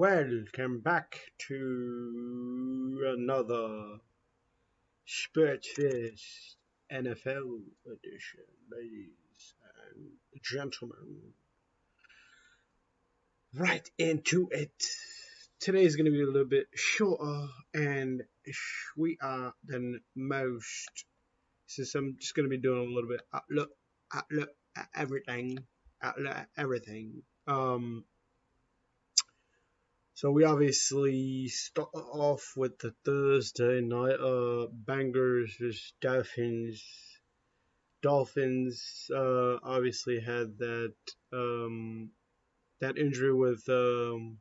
Welcome back to another Spurtfist NFL edition, ladies and gentlemen. Right into it. Today is going to be a little bit shorter and sweeter than most, since I'm just going to be doing a little bit outlook at everything, outlook at everything. So we obviously start off with the Thursday night bangers versus Dolphins. Dolphins obviously had that injury with Tua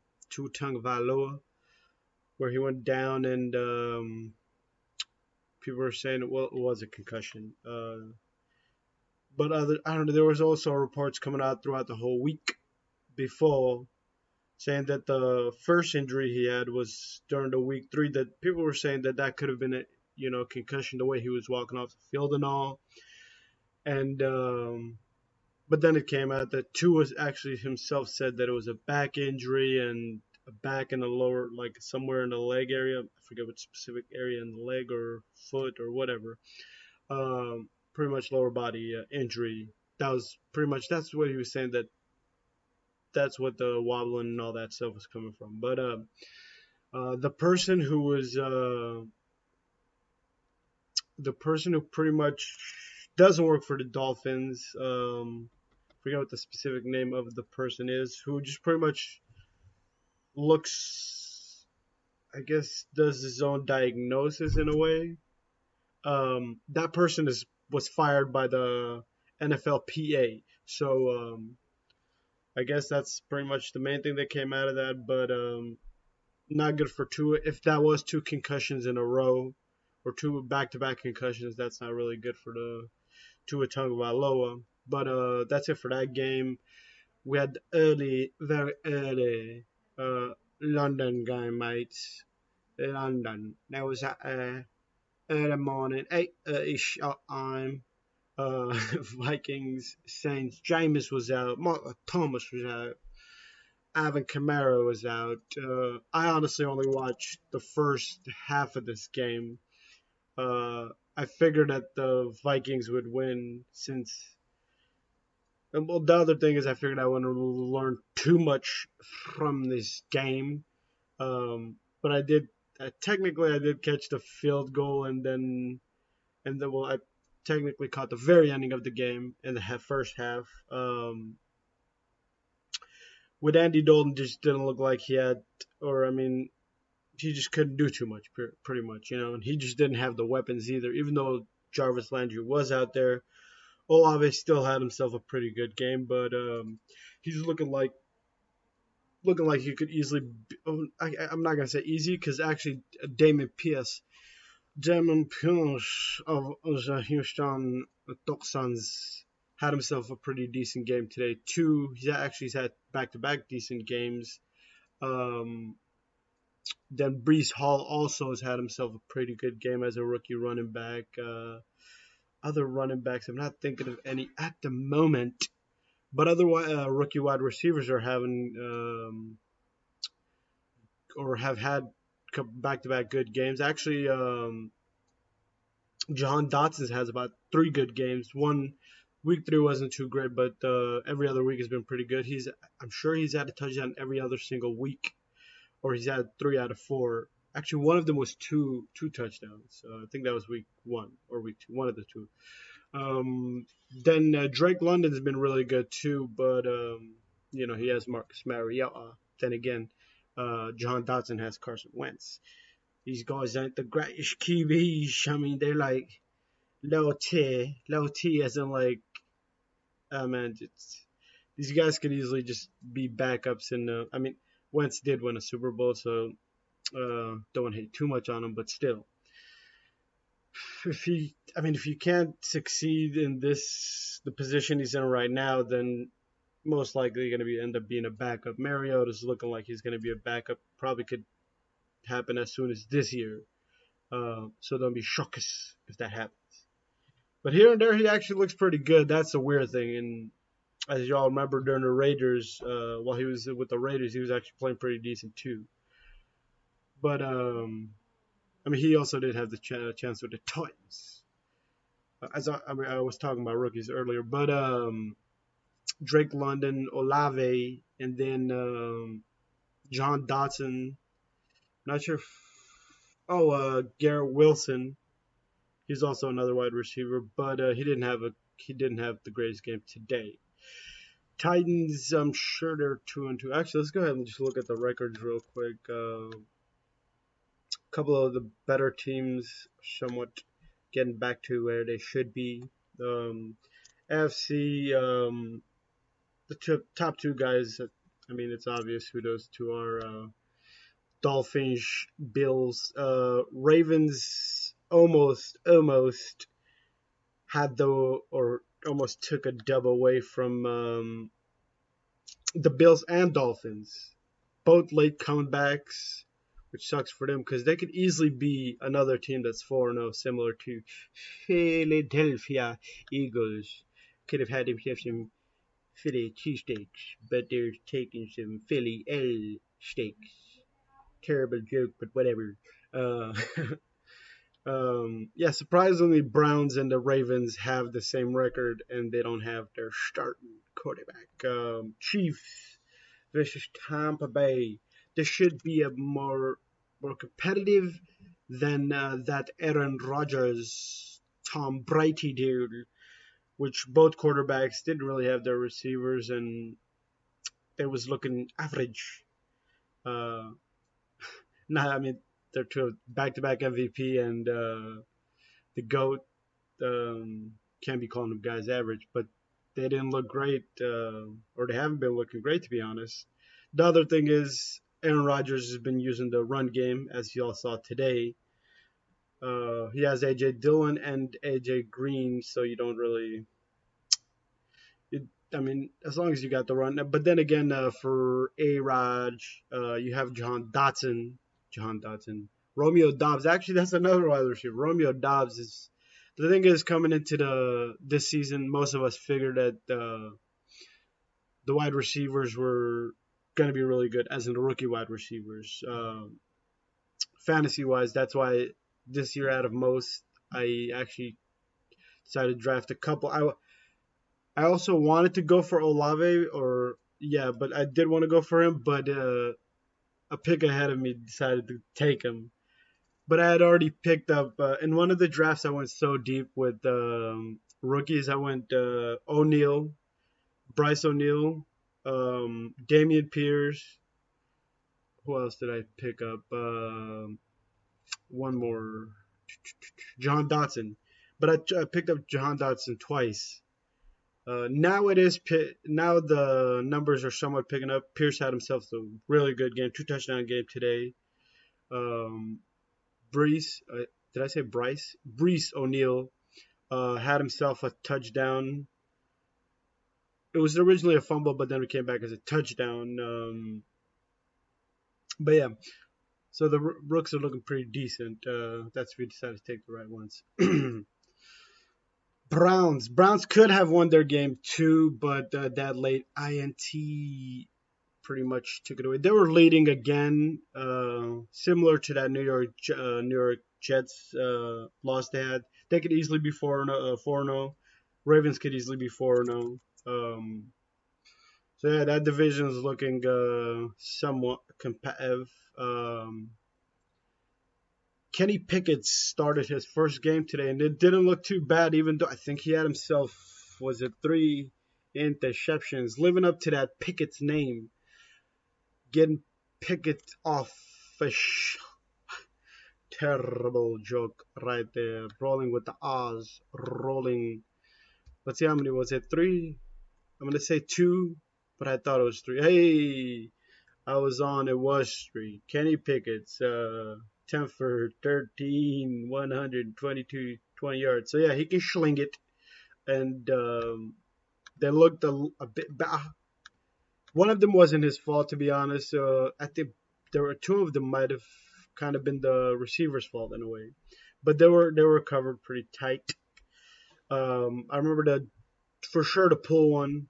Tagovailoa, where he went down and people were saying well it was a concussion. But I don't know. There was also reports coming out throughout the whole week before saying that the first injury he had was during the week 3. That people were saying that could have been a concussion, the way he was walking off the field and all. And but then it came out that Tua actually himself said that it was a back injury and a back in the lower, like somewhere in the leg area. I forget what specific area in the leg or foot or whatever. Pretty much lower body injury. That was pretty much that's what he was saying, that's what the wobbling and all that stuff was coming from. But the person who was the person who pretty much doesn't work for the Dolphins. Forget what the specific name of the person is, who just pretty much looks, I guess, does his own diagnosis in a way. That person was fired by the NFLPA. So I guess that's pretty much the main thing that came out of that. But not good for Tua. If that was 2 concussions in a row or 2 back-to-back concussions, that's not really good for the Tua Tagovailoa. But that's it for that game. We had very early London game, mates. London. That was at early morning, 8:30 shot time. Vikings, Saints. Jameis was out. Michael Thomas was out. Alvin Kamara was out. I honestly only watched the first half of this game. I figured that the Vikings would win since. Well, the other thing is I figured I wouldn't learn too much from this game. But I did. Technically, I did catch the field goal, and then well, I technically caught the very ending of the game in the first half. With Andy Dalton, just didn't look like he had, or I mean, he just couldn't do too much, pretty much, and he just didn't have the weapons either. Even though Jarvis Landry was out there, Olave still had himself a pretty good game, but he's looking like he could easily. I'm not gonna say easy because actually Damon Pierce of the Houston Texans had himself a pretty decent game today too. He's had back-to-back decent games. Um, then Brees Hall also has had himself a pretty good game as a rookie running back. Other running backs, I'm not thinking of any at the moment, but otherwise, rookie wide receivers are having or have had back-to-back good games. Actually, John Dotson has about 3 good games. Week 3 wasn't too great, but every other week has been pretty good. I'm sure he's had a touchdown every other single week, or he's had 3 out of 4. Actually, one of them was two touchdowns. I think that was week 1 or week 2, one of the two. Then Drake London's been really good too, but he has Marcus Mariota. Then again, John Dotson has Carson Wentz. These guys aren't the greatest QBs. I mean, they're like low tier as in like, man, these guys could easily just be backups. I mean, Wentz did win a Super Bowl, so don't want to hate too much on him, but still, if you can't succeed in the position he's in right now, then most likely going to end up being a backup. Mariota's looking like he's going to be a backup. Probably could happen as soon as this year. So don't be shocked if that happens. But here and there, he actually looks pretty good. That's the weird thing. And As y'all remember during the Raiders, while he was with the Raiders, he was actually playing pretty decent too. But I mean, he also did have the chance with the Titans. I mean, I was talking about rookies earlier, but Drake London, Olave, and then John Dotson. Not sure. Garrett Wilson. He's also another wide receiver, but he didn't have the greatest game today. Titans, I'm sure they're 2-2. Actually, let's go ahead and just look at the records real quick. A couple of the better teams, somewhat getting back to where they should be. FC, the top two guys. I mean, it's obvious who those two are. Dolphins, Bills, Ravens almost had or almost took a dub away from the Bills and Dolphins. Both late comebacks, which sucks for them because they could easily be another team that's 4-0, similar to Philadelphia Eagles. Could have had them have some Philly cheesesteaks, but they're taking some Philly L steaks. Terrible joke, but whatever. Uh, yeah, surprisingly, Browns and the Ravens have the same record, and they don't have their starting quarterback. Chiefs versus Tampa Bay. This should be a more competitive than that Aaron Rodgers, Tom Brady dude, which both quarterbacks didn't really have their receivers, and it was looking average. Uh, I mean, they're two back-to-back MVP and the GOAT. Can't be calling them guys average, but they didn't look great, or they haven't been looking great, to be honest. The other thing is Aaron Rodgers has been using the run game, as you all saw today. He has AJ Dillon and AJ Green, so you don't really. It, I mean, as long as you got the run. But then again, for A Raj, you have John Dotson, Romeo Dobbs. Actually, that's another wide receiver. Romeo Dobbs is. The thing is, coming into this season, most of us figured that the wide receivers were going to be really good, as in the rookie wide receivers. Fantasy wise, that's why this year out of most, I actually decided to draft a couple. I also wanted to go for Olave, but I did want to go for him, but a pick ahead of me decided to take him. But I had already picked up in one of the drafts. I went so deep with rookies. I went O'Neal, Bryce O'Neal, Damian Pierce. Who else did I pick up? One more, John Dotson. But I picked up John Dotson twice. Now the numbers are somewhat picking up. Pierce had himself a really good game, 2 touchdown game today. Um, did I say Bryce? Brees O'Neal had himself a touchdown. It was originally a fumble, but then it came back as a touchdown. But yeah, so the Rooks are looking pretty decent. That's if we decided to take the right ones. Browns could have won their game too, but that late INT pretty much took it away. They were leading again, similar to that New York Jets loss they had. They could easily be 4-0. Ravens could easily be 4-0. So yeah, that division is looking somewhat competitive. Kenny Pickett started his first game today, and it didn't look too bad, even though I think he had himself, was it 3 interceptions, living up to that Pickett's name, getting Pickett off a terrible joke right there, rolling with the Oz, rolling. Let's see how many was it, 3? I'm going to say 2, but I thought it was 3. Hey, I was on, it was 3. Kenny Pickett's 10 for 13, 122, 20 yards. So yeah, he can sling it. And they looked a bit bad. One of them wasn't his fault, to be honest. I think there were 2 of them might have kind of been the receiver's fault in a way, but they were covered pretty tight. I remember that for sure to pull one.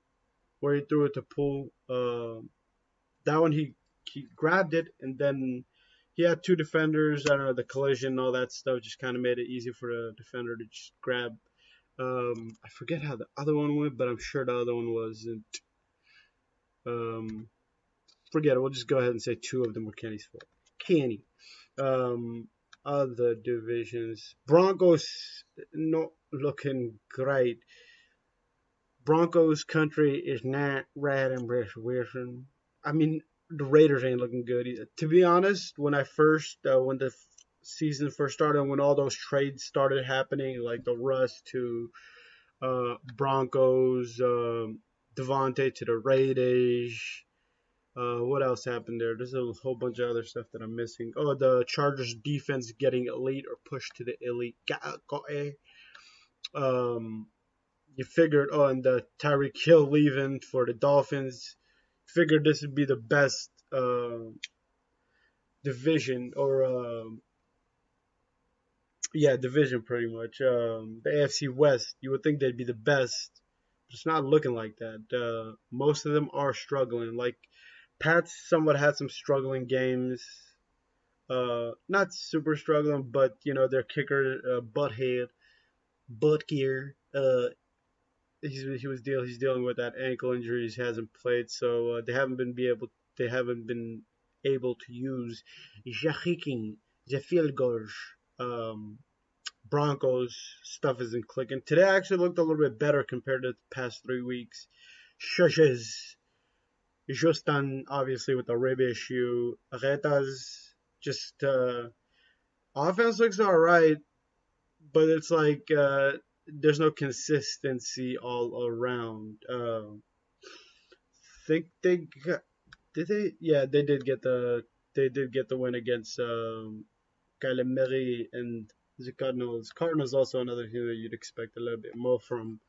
where he threw it to Poole. That one he grabbed it, and then he had two defenders. I don't know, the collision and all that stuff just kind of made it easy for the defender to just grab. I forget how the other one went, but I'm sure the other one wasn't. Um, Forget it. We'll just go ahead and say two of them were Kenny's fault. Kenny. Um, Other divisions. Broncos not looking great. Broncos country is not red and Wilson. I mean, the Raiders ain't looking good either. To be honest, when the season first started, when all those trades started happening, like the Russ to Broncos, Devontae to the Raiders. What else happened there? There's a whole bunch of other stuff that I'm missing. Oh, the Chargers defense getting elite or pushed to the elite. Um, you figured, oh, and the Tyreek Hill leaving for the Dolphins. Figured this would be the best division or yeah, division pretty much. The AFC West, you would think they'd be the best, but it's not looking like that. Most of them are struggling. Like Pats, somewhat had some struggling games. Not super struggling, but you know their kicker, Butker, he's dealing with that ankle injury. He hasn't played, so they haven't been able to use Jahikin, the field goals. Um, Broncos stuff isn't clicking. Today actually looked a little bit better compared to the past 3 weeks. Shushes, Justin obviously with the rib issue. Aretas just offense looks alright, but it's like there's no consistency all around. Think they got, did they? Yeah, they did get the win against Calamari and the Cardinals. Cardinals also another team that you'd expect a little bit more from.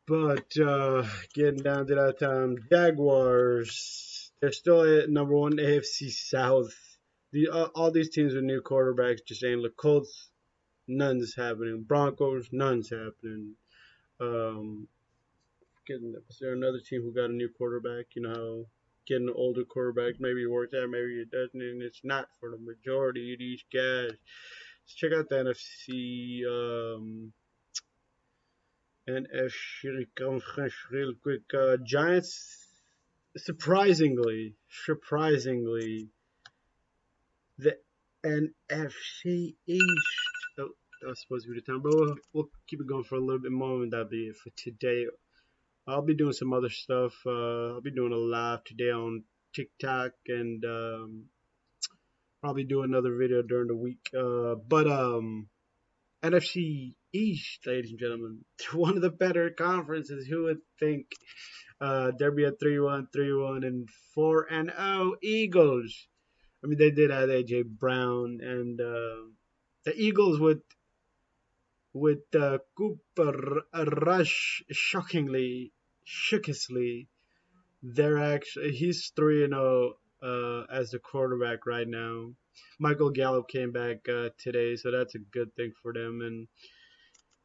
But getting down to that Jaguars, they're still at number one AFC South. All these teams with new quarterbacks just ain't look. Colts, none's happening. Broncos, none's happening. Um, is there another team who got a new quarterback? You know how getting an older quarterback maybe it works out, maybe it doesn't, and it's not for the majority of these guys. Let's check out the NFC conference real quick. Giants, surprisingly, the NFC East. Oh, that was supposed to be the time, but we'll keep it going for a little bit more, and that'll be it for today. I'll be doing some other stuff. I'll be doing a live today on TikTok and probably do another video during the week. But NFC East, ladies and gentlemen, one of the better conferences. Who would think? There be a 3-1, 3-1, and 4-0 Eagles. I mean, they did have AJ Brown and the Eagles with Cooper Rush shockingly, they're actually he's 3-0 as the quarterback right now. Michael Gallup came back today, so that's a good thing for them. And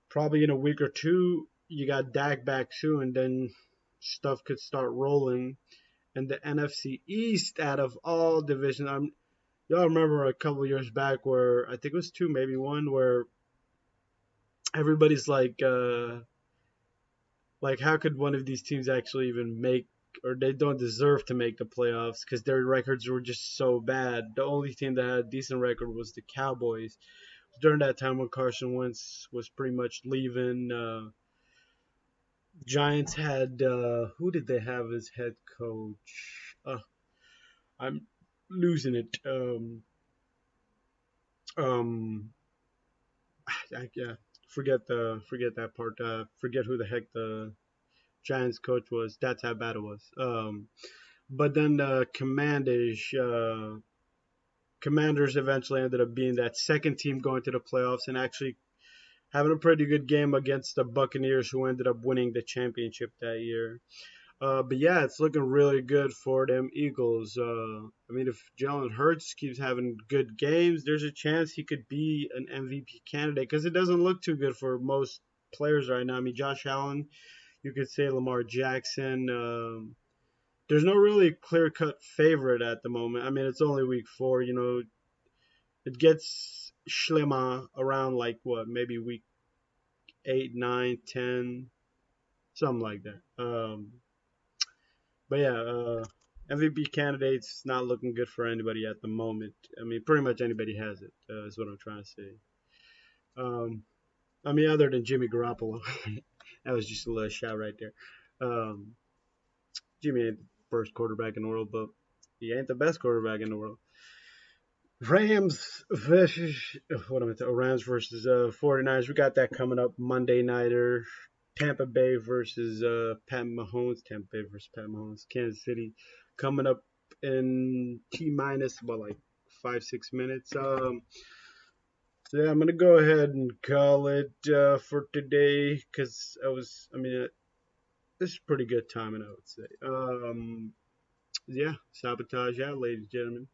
probably in a week or two, you got Dak back soon, and then stuff could start rolling. And the NFC East, out of all divisions, y'all remember a couple years back where I think it was two, maybe one, where everybody's like how could one of these teams actually even make, or they don't deserve to make the playoffs because their records were just so bad. The only team that had a decent record was the Cowboys. During that time when Carson Wentz was pretty much leaving, Giants had who did they have as head coach? I'm losing it. Um, yeah, forget that part. Forget who the heck the Giants coach was. That's how bad it was. But then the Commanders eventually ended up being that second team going to the playoffs and actually having a pretty good game against the Buccaneers, who ended up winning the championship that year. But yeah, it's looking really good for them Eagles. I mean, if Jalen Hurts keeps having good games, there's a chance he could be an MVP candidate because it doesn't look too good for most players right now. I mean, Josh Allen, You could say Lamar Jackson. There's no really clear cut favorite at the moment. I mean, it's only week 4. It gets schlimmer around like what, maybe week 8, 9, 10, something like that. But yeah, MVP candidates not looking good for anybody at the moment. I mean, pretty much anybody has it. Is what I'm trying to say. Um, I mean, other than Jimmy Garoppolo, that was just a little shout right there. Um, Jimmy ain't the first quarterback in the world, but he ain't the best quarterback in the world. Rams versus what am I saying? Rams versus 49ers. We got that coming up Monday nighter. Tampa Bay versus Pat Mahomes. Tampa Bay versus Pat Mahomes. Kansas City coming up in T minus about like 5-6 minutes. So yeah, I'm gonna go ahead and call it for today because I mean, this is pretty good timing, I would say. Yeah, sabotage out, ladies and gentlemen.